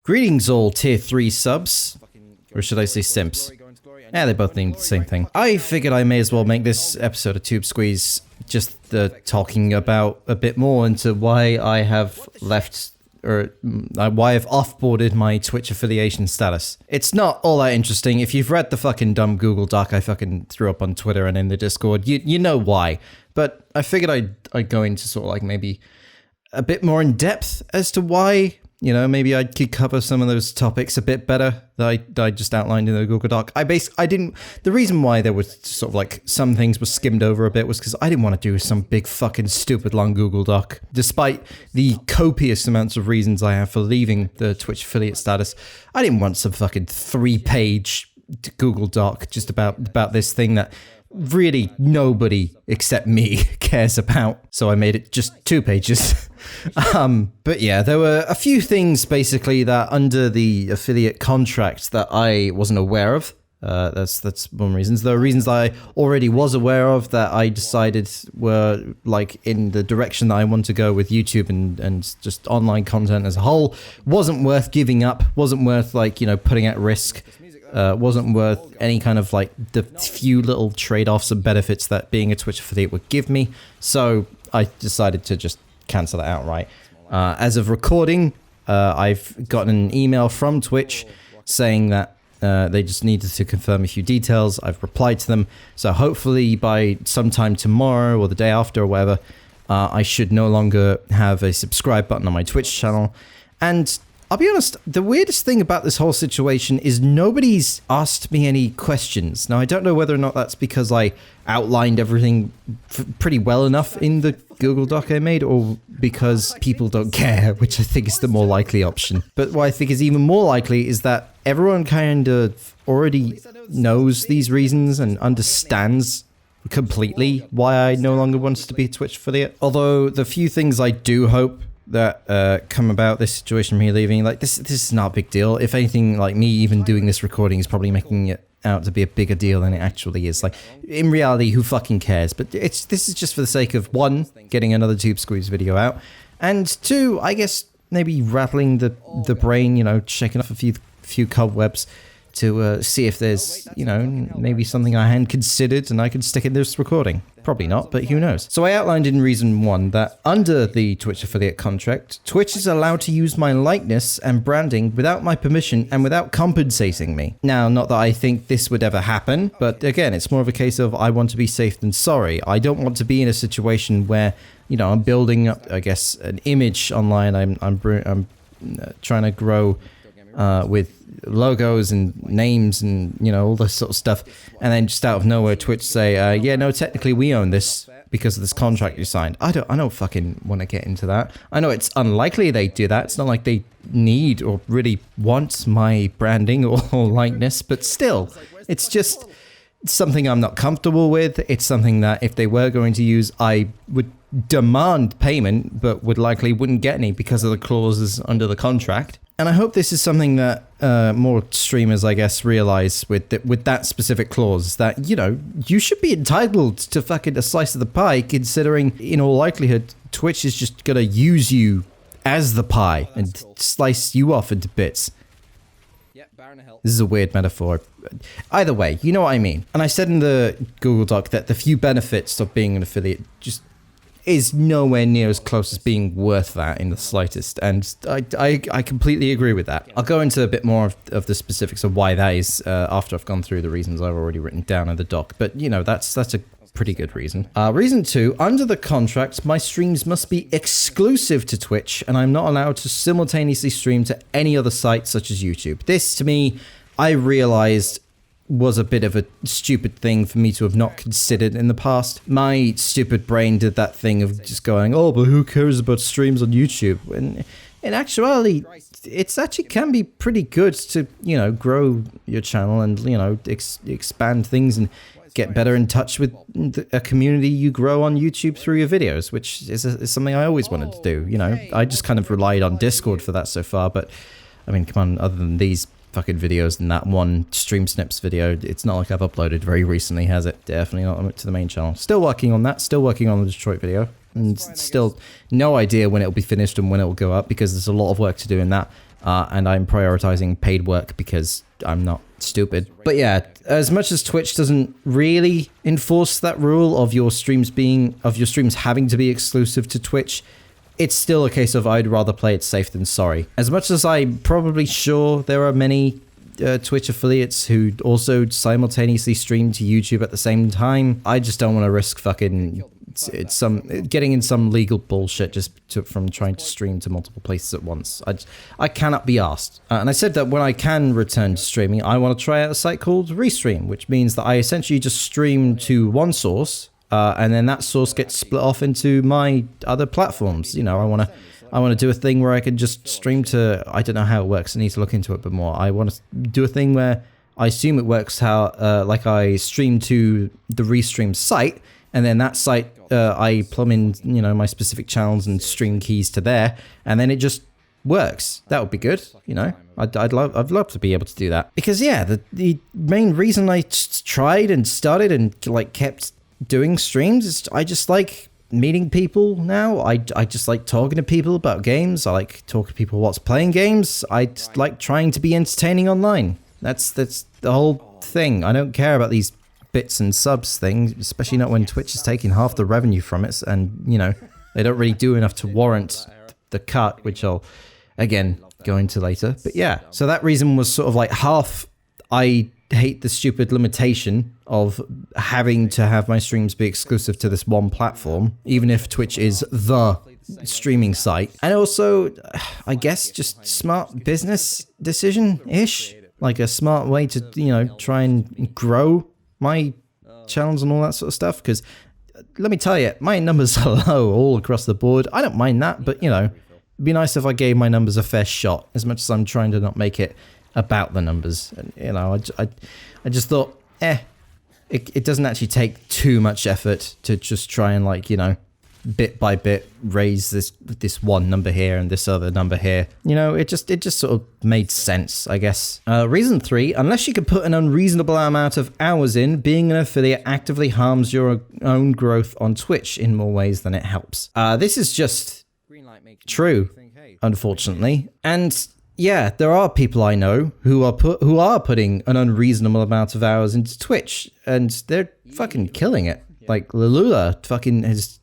Greetings all tier 3 subs, or should I say simps? Yeah, they both mean the same thing. I figured I may as well make this episode of Tube Squeeze just talking about a bit more into why I have left, or why I've offboarded my Twitch affiliation status. It's not all that interesting. If you've read the fucking dumb Google Doc I fucking threw up on Twitter and in the Discord, you know why. But I figured I'd go into sort of like maybe a bit more in depth as to why. You know, maybe I could cover some of those topics a bit better that I just outlined in the Google Doc. The reason why there was sort of like some things were skimmed over a bit was because I didn't want to do some big fucking stupid long Google Doc. Despite the copious amounts of reasons I have for leaving the Twitch affiliate status, I didn't want some fucking 3-page Google Doc just about this thing that really nobody except me cares about. So I made it just 2 pages. But yeah, there were a few things basically that under the affiliate contract that I wasn't aware of. That's one reason. There are reasons I already was aware of that I decided were like in the direction that I want to go with YouTube and just online content as a whole. Wasn't worth giving up, wasn't worth like, you know, putting at risk. Wasn't worth any kind of like the few little trade-offs and benefits that being a Twitch affiliate would give me. So I decided to just cancel it outright. As of recording, I've gotten an email from Twitch saying that they just needed to confirm a few details. I've replied to them. So hopefully by sometime tomorrow or the day after or whatever, I should no longer have a subscribe button on my Twitch channel. And I'll be honest, the weirdest thing about this whole situation is nobody's asked me any questions. Now, I don't know whether or not that's because I outlined everything pretty well enough in the Google Doc I made, or because people don't care, which I think is the more likely option. But what I think is even more likely is that everyone kind of already knows these reasons and understands completely why I no longer want to be a Twitch affiliate. Although the few things I do hope that come about this situation, me leaving, like this is not a big deal. If anything, like me even doing this recording is probably making it out to be a bigger deal than it actually is. Like in reality, who fucking cares? But this is just for the sake of 1, getting another Tube Squeeze video out, and 2, I guess maybe rattling the brain, you know, shaking off a few cobwebs to see if there's, you know, maybe something I hadn't considered and I could stick in this recording. Probably not, but who knows. So I outlined in reason 1 that under the Twitch affiliate contract, Twitch is allowed to use my likeness and branding without my permission and without compensating me. Now, not that I think this would ever happen, but again, it's more of a case of I want to be safe than sorry. I don't want to be in a situation where, you know, I'm building up, I guess, an image online. I'm trying to grow with logos and names and, you know, all this sort of stuff, and then just out of nowhere Twitch say, yeah, no, technically we own this because of this contract you signed. I don't fucking want to get into that. I know it's unlikely they do that. It's not like they need or really want my branding or likeness, but still, it's just something I'm not comfortable with. It's something that if they were going to use, I would demand payment, but would likely wouldn't get any because of the clauses under the contract. And I hope this is something that more streamers, I guess, realize with that specific clause, that, you know, you should be entitled to fucking a slice of the pie, considering in all likelihood Twitch is just gonna use you as the pie and slice you off into bits. This is a weird metaphor. Either way, you know what I mean. And I said in the Google Doc that the few benefits of being an affiliate just is nowhere near as close as being worth that in the slightest, and I completely agree with that. I'll go into a bit more of the specifics of why that is after I've gone through the reasons I've already written down in the doc, but you know, that's a pretty good reason. Reason 2, under the contract, my streams must be exclusive to Twitch, and I'm not allowed to simultaneously stream to any other site such as YouTube. This, to me, I realized was a bit of a stupid thing for me to have not considered in the past. My stupid brain did that thing of just going, oh, but who cares about streams on YouTube? And in actuality, it's actually can be pretty good to, you know, grow your channel and, you know, expand things and get better in touch with a community you grow on YouTube through your videos, which is something I always wanted to do. You know, I just kind of relied on Discord for that so far, but I mean, come on, other than these fucking videos and that one Stream Snips video, it's not like I've uploaded very recently, has it? Definitely not to the main channel. Still working on that, still working on the Detroit video, and still no idea when it'll be finished and when it'll go up, because there's a lot of work to do in that. and I'm prioritizing paid work because I'm not stupid. But yeah, as much as Twitch doesn't really enforce that rule of your streams having to be exclusive to Twitch, it's still a case of I'd rather play it safe than sorry. As much as I'm probably sure there are many Twitch affiliates who also simultaneously stream to YouTube at the same time, I just don't want to risk fucking getting in some legal bullshit from trying to stream to multiple places at once. I cannot be asked. And I said that when I can return to streaming, I want to try out a site called Restream, which means that I essentially just stream to one source, and then that source gets split off into my other platforms. You know, I want to do a thing where I can just stream to, I don't know how it works, I need to look into it a bit more. I want to do a thing where I assume it works how, like I stream to the Restream site, and then that site, I plumb in, you know, my specific channels and stream keys to there, and then it just works. That would be good, you know. I'd love to be able to do that. Because yeah, the main reason I tried and started and like kept doing streams is I just like meeting people now. I just like talking to people about games. I like talking to people what's playing games. I like trying to be entertaining online. That's the whole thing. I don't care about these bits and subs thing, especially not when Twitch is taking half the revenue from it, and you know they don't really do enough to warrant the cut, which I'll again go into later. But yeah, so that reason was sort of like half I hate the stupid limitation of having to have my streams be exclusive to this one platform, even if Twitch is the streaming site, and also I guess just smart business decision-ish, like a smart way to, you know, try and grow my channels and all that sort of stuff. Because let me tell you, my numbers are low all across the board. I don't mind that, but you know, it'd be nice if I gave my numbers a fair shot, as much as I'm trying to not make it about the numbers. And you know, I just thought, it doesn't actually take too much effort to just try and, like, you know, bit by bit raise this one number here and this other number here. You know, it just sort of made sense, I guess. Reason 3, unless you can put an unreasonable amount of hours in, being an affiliate actively harms your own growth on Twitch in more ways than it helps. This is just true, unfortunately. And yeah, there are people I know who are putting an unreasonable amount of hours into Twitch, and they're fucking killing it. Like Lalula fucking has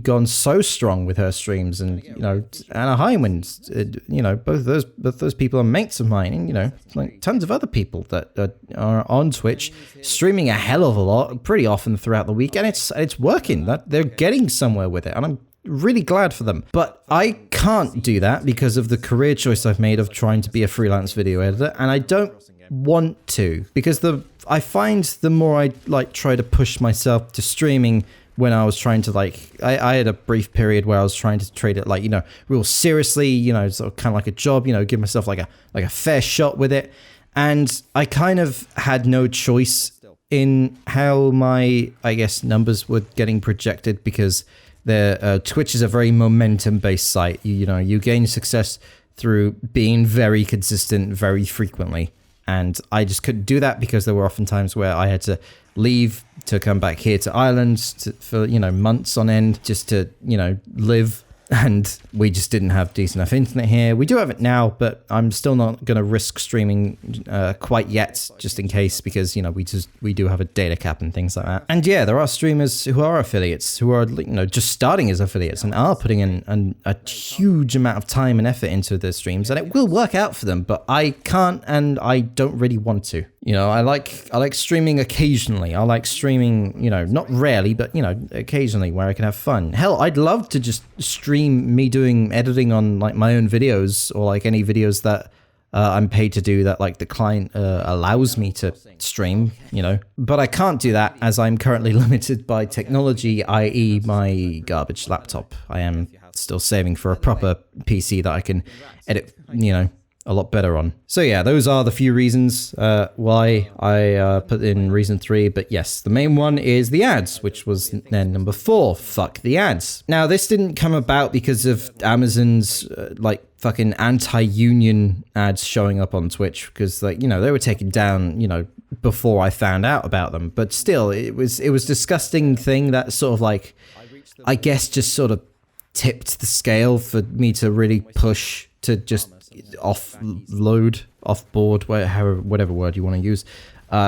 gone so strong with her streams, and you know, Anna Hyman's, you know, both those people are mates of mine, and you know, like tons of other people that are on Twitch streaming a hell of a lot, pretty often throughout the week, and it's working. That they're getting somewhere with it, and I'm really glad for them. But I can't do that because of the career choice I've made of trying to be a freelance video editor, and I don't want to, because I find the more I like try to push myself to streaming, when I was trying to like, I had a brief period where I was trying to treat it like, you know, real seriously, you know, sort of kind of like a job, you know, give myself like a fair shot with it. And I kind of had no choice in how my, I guess, numbers were getting projected, because Twitch is a very momentum-based site. You know, you gain success through being very consistent very frequently. And I just couldn't do that because there were often times where I had to leave to come back here to Ireland for, you know, months on end just to, you know, live. And we just didn't have decent enough internet here. We do have it now, but I'm still not going to risk streaming quite yet, just in case, because, you know, we do have a data cap and things like that. And yeah, there are streamers who are affiliates, who are, you know, just starting as affiliates and are putting in a huge amount of time and effort into their streams, and it will work out for them, but I can't, and I don't really want to. You know, I like streaming occasionally. I like streaming, you know, not rarely, but, you know, occasionally, where I can have fun. Hell, I'd love to just stream me doing editing on like my own videos, or like any videos that I'm paid to do that like the client allows me to stream, you know. But I can't do that as I'm currently limited by technology, i.e. my garbage laptop. I am still saving for a proper PC that I can edit, you know, a lot better on. So yeah, those are the few reasons why I put in reason 3. But yes, the main one is the ads, which was then number 4. Fuck the ads. Now, this didn't come about because of Amazon's like fucking anti-union ads showing up on Twitch, because, like, you know, they were taken down, you know, before I found out about them. But still, it was disgusting thing that sort of like, I guess, just sort of tipped the scale for me to really push to just offboard, whatever word you want to use,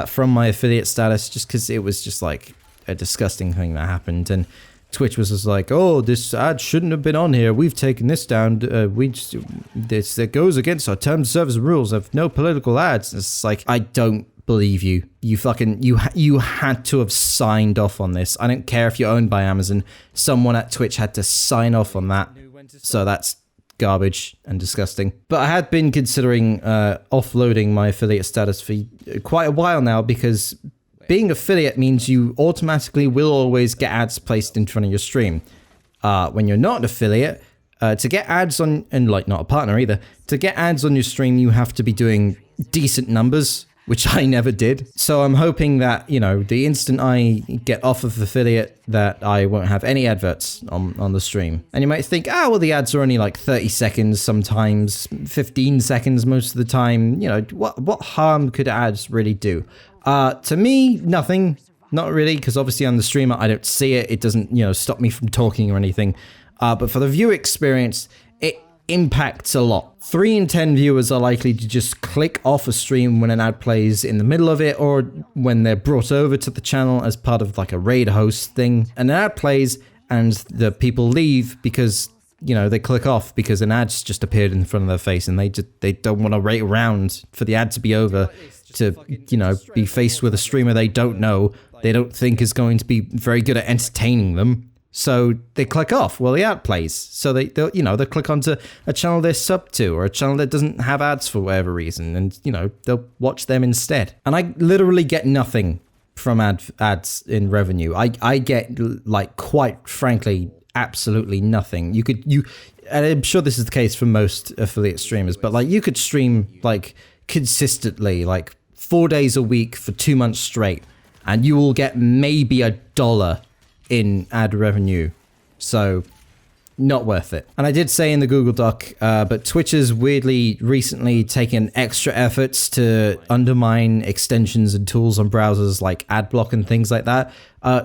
from my affiliate status, just because it was just like a disgusting thing that happened. And Twitch was just like, oh, this ad shouldn't have been on here. We've taken this down. It goes against our terms and service rules of no political ads. And it's like, I don't believe you. You had to have signed off on this. I don't care if you're owned by Amazon. Someone at Twitch had to sign off on that. So that's garbage and disgusting. But I had been considering offloading my affiliate status for quite a while now, because being affiliate means you automatically will always get ads placed in front of your stream. When you're not an affiliate, to get ads on, and like not a partner either, to get ads on your stream, you have to be doing decent numbers, which I never did. So I'm hoping that, you know, the instant I get off of affiliate, that I won't have any adverts on the stream. And you might think, well, the ads are only like 30 seconds sometimes, 15 seconds most of the time. You know, what harm could ads really do? To me, nothing. Not really, because obviously on the stream, I don't see it. It doesn't, you know, stop me from talking or anything. But for the viewer experience, it impacts a lot. 3 in 10 viewers are likely to just click off a stream when an ad plays in the middle of it, or when they're brought over to the channel as part of like a raid host thing. And an ad plays and the people leave because, you know, they click off because an ad's just appeared in front of their face, and they don't want to wait around for the ad to be over to, you know, be faced with a streamer they don't know, they don't think is going to be very good at entertaining them. So they click off while the ad plays. So they'll click onto a channel they're sub to, or a channel that doesn't have ads for whatever reason, and, you know, they'll watch them instead. And I literally get nothing from ads in revenue. I get, like, quite frankly, absolutely nothing. And I'm sure this is the case for most affiliate streamers, but like, you could stream like consistently, like 4 days a week for 2 months straight, and you will get maybe $1 in ad revenue. So not worth it. And I did say in the Google Doc, but Twitch has weirdly recently taken extra efforts to undermine extensions and tools on browsers like AdBlock and things like that.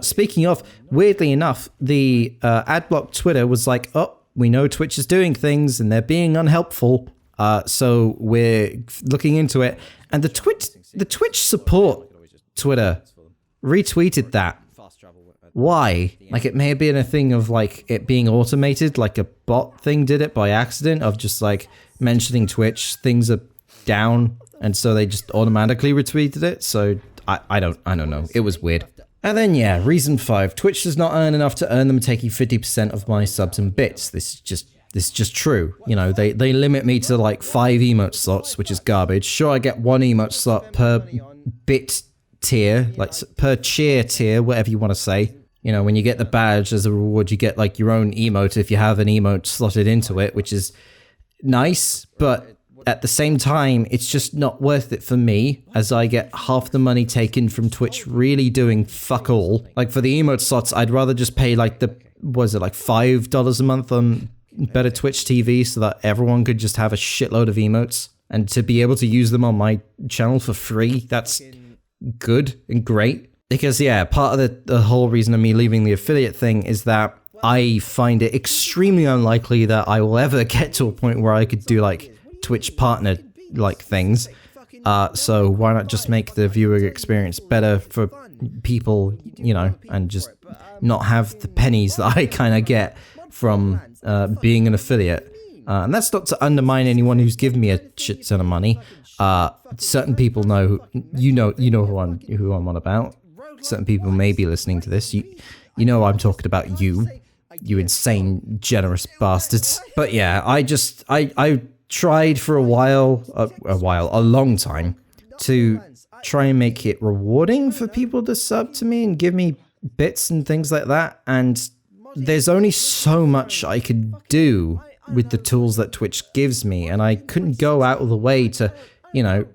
Speaking of, weirdly enough, the AdBlock Twitter was like, oh, we know Twitch is doing things and they're being unhelpful. So we're looking into it. And the Twitch support Twitter retweeted that. Why? Like, it may have been a thing of like it being automated, like a bot thing did it by accident of just like mentioning Twitch, things are down, and so they just automatically retweeted it. So I don't know. It was weird. And then yeah, reason 5, Twitch does not earn enough to earn them taking 50% of my subs and bits. This is just true. You know, they limit me to like 5 emote slots, which is garbage. Sure, I get 1 emote slot per bit tier, like per cheer tier, whatever you want to say. You know, when you get the badge as a reward, you get like your own emote if you have an emote slotted into it, which is nice, but at the same time, it's just not worth it for me, as I get half the money taken from Twitch really doing fuck all. Like for the emote slots, I'd rather just pay like $5 a month on Better Twitch TV so that everyone could just have a shitload of emotes, and to be able to use them on my channel for free, that's good and great. Because yeah, part of the whole reason of me leaving the affiliate thing is that I find it extremely unlikely that I will ever get to a point where I could do like Twitch partner like things. So why not just make the viewer experience better for people, you know, and just not have the pennies that I kind of get from being an affiliate. And that's not to undermine anyone who's given me a shit ton of money. Certain people know, you know who I'm on about. Certain people may be listening to this. You know I'm talking about you insane, generous bastards. But yeah, I tried for a long time, to try and make it rewarding for people to sub to me and give me bits and things like that. And there's only so much I could do with the tools that Twitch gives me, and I couldn't go out of the way to, you know,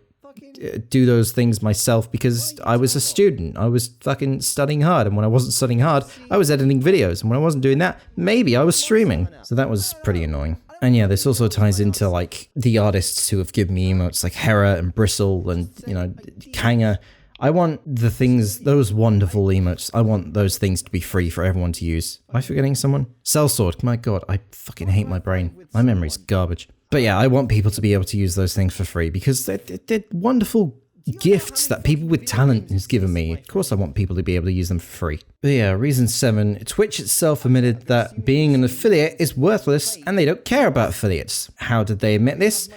do those things myself because I was a student. I was fucking studying hard, and when I wasn't studying hard, I was editing videos, and when I wasn't doing that, maybe I was streaming. So that was pretty annoying. And yeah, this also ties into like the artists who have given me emotes like Hera and Bristle and, you know, Kanga. I want the things, those wonderful emotes, I want those things to be free for everyone to use. Am I forgetting someone? Sellsword, my god, I fucking hate my brain. My memory's garbage. But yeah, I want people to be able to use those things for free because they're wonderful gifts that people with talent has given me. Of course I want people to be able to use them for free. But yeah, reason 7, Twitch itself admitted that being an affiliate is worthless and they don't care about affiliates. How did they admit this?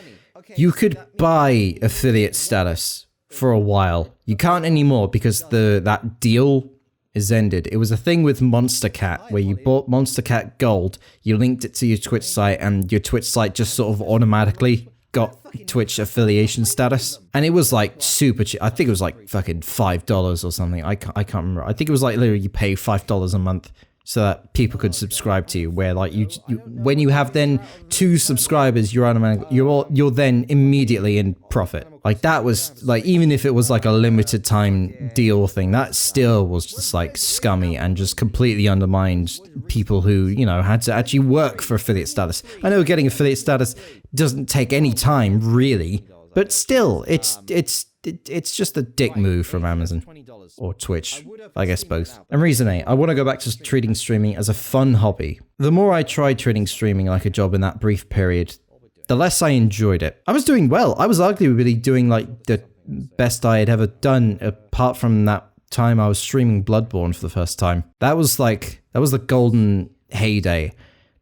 You could buy affiliate status for a while. You can't anymore because that deal is ended. It was a thing with Monster Cat where you bought Monster Cat Gold, you linked it to your Twitch site, and your Twitch site just sort of automatically got Twitch affiliation status. And it was like super cheap. I think it was like fucking $5 or something. I can't remember. I think it was like literally you pay $5 a month so that people could subscribe to you, where like you when you have then 2 subscribers, you're then immediately in profit. Like that was like, even if it was like a limited time deal thing, that still was just like scummy and just completely undermined people who, you know, had to actually work for affiliate status. I know getting affiliate status doesn't take any time really, but still it's just a dick move from Amazon. Or Twitch, I guess both. And reason 8, I want to go back to treating streaming as a fun hobby. The more I tried treating streaming like a job in that brief period, the less I enjoyed it. I was doing well. I was arguably doing like the best I had ever done, apart from that time I was streaming Bloodborne for the first time. That was the golden heyday,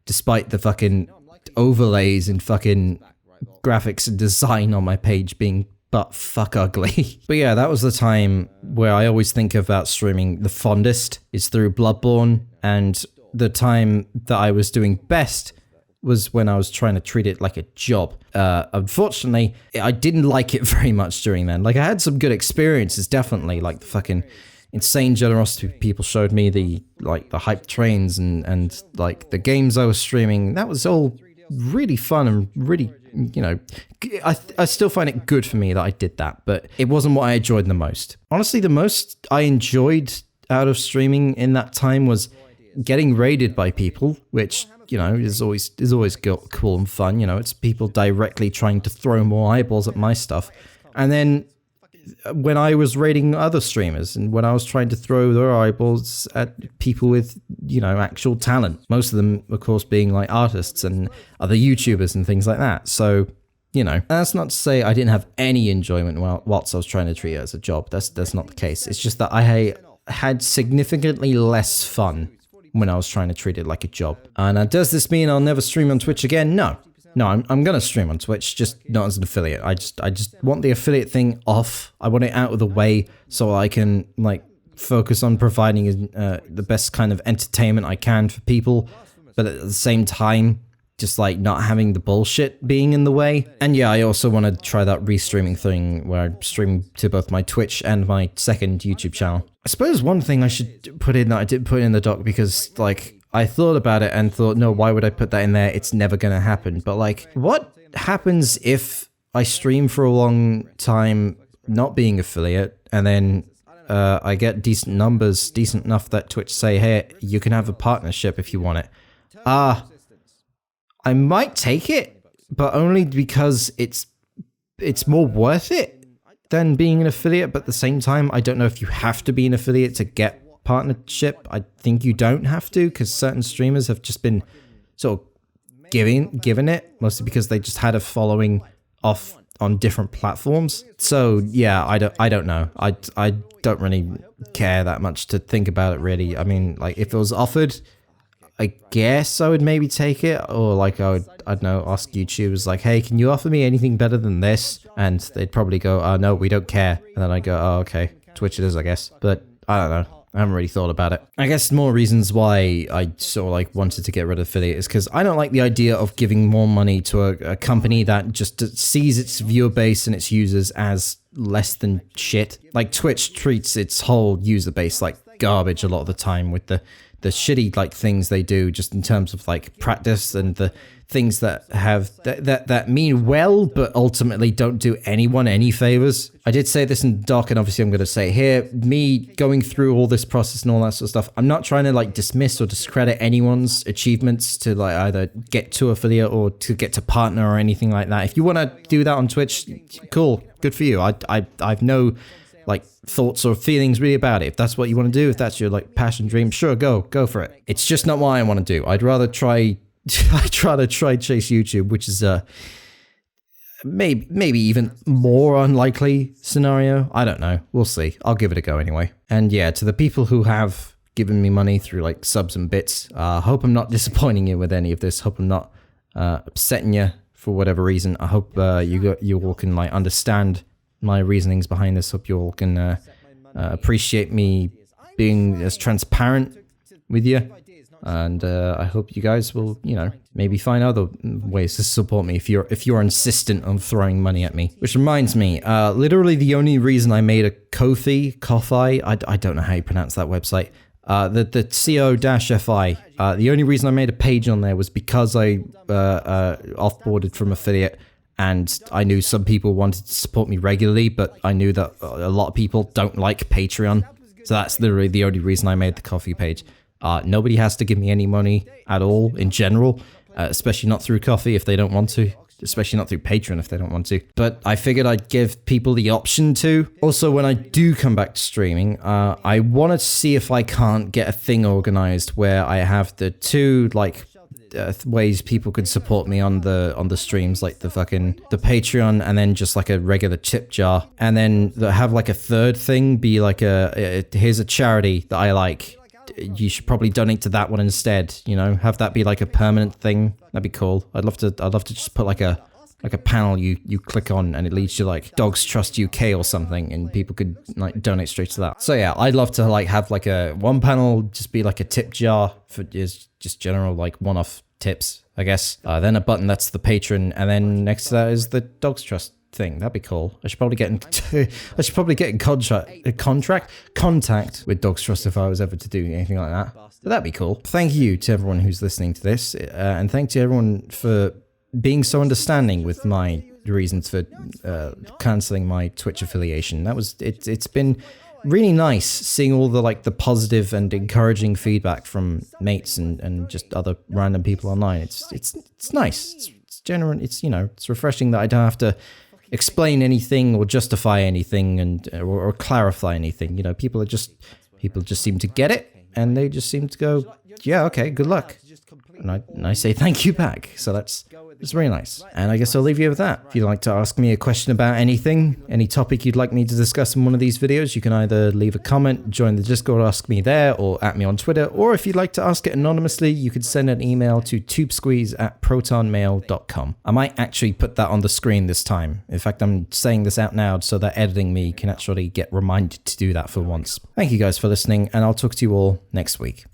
despite the fucking overlays and fucking graphics and design on my page being but fuck ugly. But yeah, that was the time where I always think about streaming the fondest is through Bloodborne, and the time that I was doing best was when I was trying to treat it like a job. Unfortunately, I didn't like it very much during then. Like I had some good experiences, definitely, like the fucking insane generosity people showed me, the hype trains and like the games I was streaming. That was all really fun and really, you know, I still find it good for me that I did that, but it wasn't what I enjoyed the most. Honestly, the most I enjoyed out of streaming in that time was getting raided by people, which, you know, is always cool and fun. You know, it's people directly trying to throw more eyeballs at my stuff. And then when I was raiding other streamers and when I was trying to throw their eyeballs at people with, you know, actual talent, most of them, of course, being like artists and other YouTubers and things like that. So, you know, that's not to say I didn't have any enjoyment whilst I was trying to treat it as a job. That's not the case. It's just that I had significantly less fun when I was trying to treat it like a job. And does this mean I'll never stream on Twitch again? No, I'm gonna stream on Twitch, just not as an affiliate. I just want the affiliate thing off. I want it out of the way so I can like focus on providing the best kind of entertainment I can for people, but at the same time, just like not having the bullshit being in the way. And yeah, I also want to try that restreaming thing where I stream to both my Twitch and my second YouTube channel. I suppose one thing I should put in that I didn't put in the doc because like I thought about it and thought, no, why would I put that in there? It's never going to happen. But like, what happens if I stream for a long time not being affiliate and then I get decent numbers, decent enough that Twitch say, hey, you can have a partnership if you want it. I might take it, but only because it's more worth it than being an affiliate. But at the same time, I don't know if you have to be an affiliate to get partnership. I think you don't have to, because certain streamers have just been sort of given it, mostly because they just had a following off on different platforms. So yeah, I don't know. I don't really care that much to think about it really. I mean, like if it was offered, I guess I would maybe take it, or like I don't know, ask YouTubers like, hey, can you offer me anything better than this? And they'd probably go, oh no, we don't care. And then I go, oh okay, Twitch it is, I guess. But I don't know. I haven't really thought about it. I guess more reasons why I sort of like wanted to get rid of affiliate is because I don't like the idea of giving more money to a company that just sees its viewer base and its users as less than shit. Like Twitch treats its whole user base like garbage a lot of the time with the shitty like things they do just in terms of like practice and the things that have that mean well but ultimately don't do anyone any favors. I did say this in the doc and obviously I'm going to say it here, me going through all this process and all that sort of stuff, I'm not trying to like dismiss or discredit anyone's achievements to like either get to affiliate or to get to partner or anything like that. If you want to do that on Twitch, cool, good for you. I've no like thoughts or feelings really about it. If that's what you want to do, if that's your like passion dream, sure, go for it. It's just not what I want to do. I'd rather try chase YouTube, which is maybe even more unlikely scenario. I don't know. We'll see. I'll give it a go anyway. And yeah, to the people who have given me money through like subs and bits, hope I'm not disappointing you with any of this. Hope I'm not upsetting you for whatever reason. I hope you all can like understand my reasonings behind this. Hope you all can appreciate me being as transparent with you. And I hope you guys will, maybe find other ways to support me if you're insistent on throwing money at me. Which reminds me, literally the only reason I made a Ko-fi, I don't know how you pronounce that website, the co-fi, the only reason I made a page on there was because I offboarded from affiliate, and I knew some people wanted to support me regularly, but I knew that a lot of people don't like Patreon, so that's literally the only reason I made the Ko-fi page. Nobody has to give me any money at all in general, especially not through Ko-fi if they don't want to, especially not through Patreon if they don't want to. But I figured I'd give people the option to. Also, when I do come back to streaming, I want to see if I can't get a thing organized where I have the two ways people could support me on the streams, like the Patreon, and then just like a regular tip jar, and then have like a third thing be like here's a charity that I like. You should probably donate to that one instead, have that be like a permanent thing. That'd be cool. I'd love to just put like a panel you click on and it leads to like Dogs Trust UK or something, and people could like donate straight to that. So yeah, I'd love to like have like a one panel just be like a tip jar for just general like one-off tips, I guess. Then a button that's the patron, and then next to that is the Dogs Trust thing. That'd be cool. I should probably get in contact with Dogs Trust if I was ever to do anything like that. But that'd be cool. Thank you to everyone who's listening to this, and thank you to everyone for being so understanding with my reasons for canceling my Twitch affiliation. It's been really nice seeing all the positive and encouraging feedback from mates and just other random people online. It's nice. It's genuine. It's refreshing that I don't have to explain anything or justify anything or clarify anything. People just seem to get it, and they just seem to go, yeah, okay, good luck. And I say thank you back. So that's really nice. And I guess I'll leave you with that. If you'd like to ask me a question about anything, any topic you'd like me to discuss in one of these videos, you can either leave a comment, join the Discord, ask me there, or at me on Twitter. Or if you'd like to ask it anonymously, you could send an email to tubesqueeze@protonmail.com. I might actually put that on the screen this time. In fact, I'm saying this out now so that editing me can actually get reminded to do that for once. Thank you guys for listening, and I'll talk to you all next week.